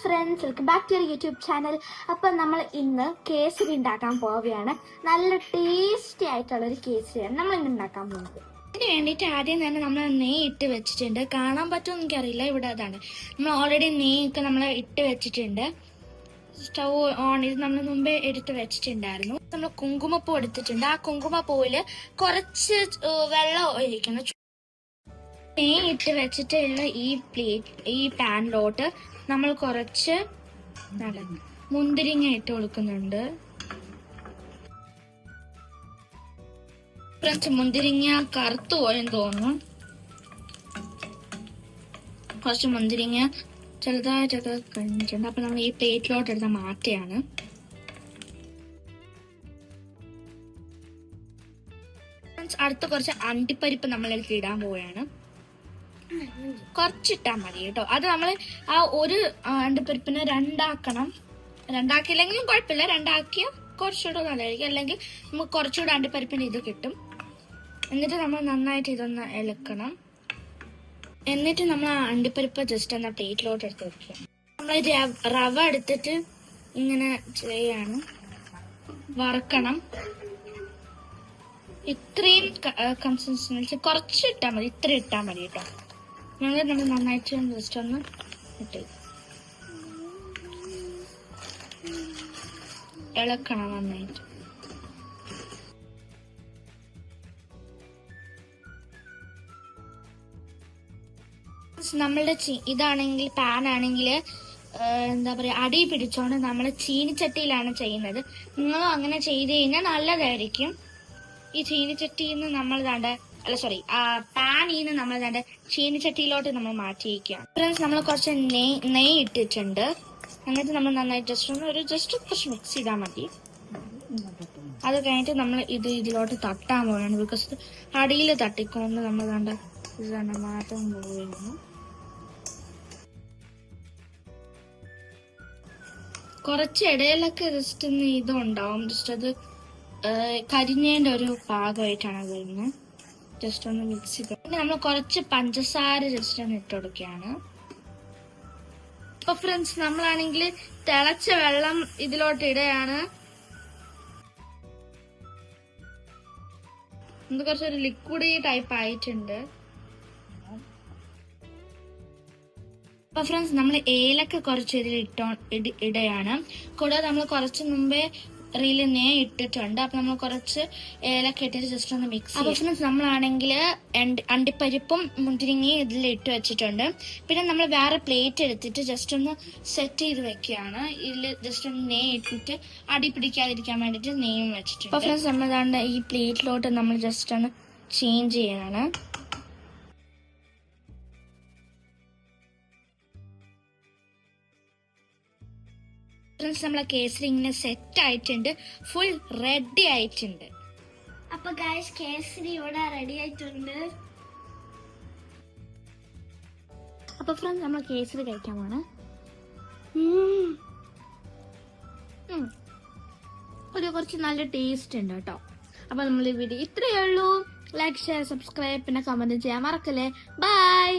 Friends, welcome back to YouTube channel. അപ്പം നമ്മൾ ഇന്ന് കേസരി ഉണ്ടാക്കാൻ പോവുകയാണ്. നല്ല ടേസ്റ്റി ആയിട്ടുള്ളൊരു കേസരിയാണ് നമ്മൾ ഇന്ന് ഉണ്ടാക്കാൻ പോകുന്നത്. ഇതിന് വേണ്ടിയിട്ട് ആദ്യം തന്നെ നമ്മൾ നെയ്യ് ഇട്ട് വെച്ചിട്ടുണ്ട്. കാണാൻ പറ്റുമോ എനിക്കറിയില്ല. ഇവിടെ അതാണ് നമ്മൾ ഓൾറെഡി നെയ്യൊക്കെ നമ്മൾ ഇട്ട് വെച്ചിട്ടുണ്ട്. സ്റ്റൗ ഓൺ ചെയ്ത് നമ്മൾ മുമ്പേ എടുത്ത് വെച്ചിട്ടുണ്ടായിരുന്നു. നമ്മൾ കുങ്കുമപ്പൂ എടുത്തിട്ടുണ്ട്. ആ കുങ്കുമപ്പൂവിൽ കുറച്ച് വെള്ളം ഒഴിക്കണം. നെയ്യ് ഇട്ട് വെച്ചിട്ടുള്ള ഈ പാനിലോട്ട് നമ്മൾ കുറച്ച് മുന്തിരിങ്ങ ഇട്ട് കൊടുക്കുന്നുണ്ട്. കുറച്ച് മുന്തിരിങ്ങ കറുത്തു പോയെന്ന് തോന്നുന്നു. കുറച്ച് മുന്തിരിങ്ങ ചെറുതായിട്ടൊക്കെ കഴിഞ്ഞിട്ടുണ്ട്. അപ്പൊ നമ്മൾ ഈ പ്ലേറ്റിലോട്ട് എടുത്ത മാറ്റയാണ്. അടുത്ത കുറച്ച് അണ്ടിപ്പരിപ്പ് നമ്മളിലേക്ക് ഇടാൻ പോവുകയാണ്. കുറച്ചിട്ടാ മതി കേട്ടോ. അത് നമ്മൾ ആ ഒരു അണ്ടിപ്പരിപ്പിനെ രണ്ടാക്കിയില്ലെങ്കിലും കുഴപ്പമില്ല. രണ്ടാക്കിയ കുറച്ചുകൂടെ നല്ലതായിരിക്കും. അല്ലെങ്കിൽ നമുക്ക് കുറച്ചുകൂടെ അണ്ടിപ്പരിപ്പിന് ഇത് കിട്ടും. എന്നിട്ട് നമ്മൾ നന്നായിട്ട് ഇതൊന്ന് ഇളക്കണം. എന്നിട്ട് നമ്മൾ ആ അണ്ടിപ്പരിപ്പ് ജസ്റ്റ് ഒന്ന് പ്ലേറ്റിലോട്ട് എടുത്ത് വെക്കുക. നമ്മൾ റവ എടുത്തിട്ട് ഇങ്ങനെ ചെയ്യാണ്, വറക്കണം. ഇത്രയും കൺസിസ്റ്റൻസി കുറച്ച് ഇട്ടാൽ മതി. ഇത്ര ഇട്ടാൽ മതി കേട്ടോ. നമ്മൾ നന്നായിട്ട് ജസ്റ്റ് ഒന്ന് ഇട്ട് ഇളക്കണം നന്നായിട്ട്. നമ്മളുടെ ഇതാണെങ്കിൽ പാൻ ആണെങ്കിൽ എന്താ പറയാ, അടി പിടിച്ചോണ്ട് നമ്മൾ ചീനിച്ചട്ടിയിലാണ് ചെയ്യുന്നത്. നിങ്ങളും അങ്ങനെ ചെയ്ത് കഴിഞ്ഞാൽ നല്ലതായിരിക്കും. ഈ ചീനിച്ചട്ടിയിൽ നിന്ന് നമ്മൾ പാനിൽ നിന്ന് നമ്മൾ ചീനിച്ചട്ടിയിലോട്ട് നമ്മൾ മാറ്റിയിരിക്കുകയാണ്. ഫ്രണ്ട്സ്, നമ്മൾ കുറച്ച് നെയ്യ് ഇട്ടിട്ടുണ്ട്. എന്നിട്ട് നമ്മൾ നന്നായി ജസ്റ്റ് കുറച്ച് മിക്സ് ചെയ്താൽ മതി. അത് കഴിഞ്ഞിട്ട് നമ്മൾ ഇതിലോട്ട് തട്ടാൻ പോവുകയാണ്. ബിക്കോസ് അടിയിൽ തട്ടിക്കൊണ്ട് നമ്മൾ മാറ്റം പോവുകയാണ്. കുറച്ച് ഇടയിലൊക്കെ ജസ്റ്റ് ഇതുണ്ടാവും. ജസ്റ്റ് അത് കരിഞ്ഞേന്റെ ഒരു ഭാഗമായിട്ടാണ് അത് വരുന്നത്. ജസ്റ്റ് ഒന്ന് മിക്സ് ചെയ്ത് നമ്മൾ കുറച്ച് പഞ്ചസാര ജസ്റ്റ് ഒന്ന് ഇട്ട് കൊടുക്കുകയാണ്. അപ്പൊ ഫ്രണ്ട്സ്, നമ്മളാണെങ്കിൽ തിളച്ച വെള്ളം ഇതിലോട്ട് ഇടുകയാണ്. ഇത് കുറച്ചൊരു ലിക്വിഡ് ടൈപ്പ് ആയിട്ടുണ്ട്. അപ്പൊ ഫ്രണ്ട്സ്, നമ്മൾ ഏലക്ക കുറച്ച് ഇതിൽ ഇടുകയാണ്. കൂടാതെ നമ്മൾ കുറച്ച് മുമ്പേ റീല് നെയ്യ് ഇട്ടിട്ടുണ്ട്. അപ്പൊ നമ്മൾ കുറച്ച് ഏലക്ക ഇട്ടിട്ട് ജസ്റ്റ് ഒന്ന് മിക്സ് ചെയ്യും. ഫ്രണ്ട്സ്, നമ്മളാണെങ്കിൽ അണ്ടിപ്പരിപ്പും മുന്തിരിങ്ങയും ഇതിൽ ഇട്ട് വെച്ചിട്ടുണ്ട്. പിന്നെ നമ്മൾ വേറെ പ്ലേറ്റ് എടുത്തിട്ട് ജസ്റ്റ് ഒന്ന് സെറ്റ് ചെയ്ത് വെക്കുകയാണ്. ഇതിൽ ജസ്റ്റ് ഒന്ന് നെയ്യ് ഇട്ടിട്ട് അടി പിടിക്കാതിരിക്കാൻ വേണ്ടിട്ട് നെയ്യും വെച്ചിട്ടുണ്ട്. അപ്പൊ ഫ്രണ്ട്സ്, നമ്മൾ ഈ പ്ലേറ്റിലോട്ട് നമ്മൾ ജസ്റ്റ് ഒന്ന് ചേഞ്ച് ചെയ്യാണ്. നമ്മളെ കേസരി ഇങ്ങനെ സെറ്റ് ആയിട്ടുണ്ട്. ഫുൾ റെഡി ആയിട്ടുണ്ട്. അപ്പൊ ഗൈസ്, കേസരി ഇവിടെ റെഡി ആയിട്ടുണ്ട്. അപ്പൊ ഫ്രണ്ട്സ്, നമ്മൾ കേസരി കഴിക്കാൻ പോണ്. കുറച്ച് നല്ല ടേസ്റ്റ് ഉണ്ട് കേട്ടോ. അപ്പൊ നമ്മൾ ഈ വീഡിയോ ഇത്രയേ ഉള്ളൂ. ലൈക്ക്, ഷെയർ, സബ്സ്ക്രൈബ്, പിന്നെ കമന്റ് ചെയ്യാൻ മറക്കല്ലേ. ബൈ.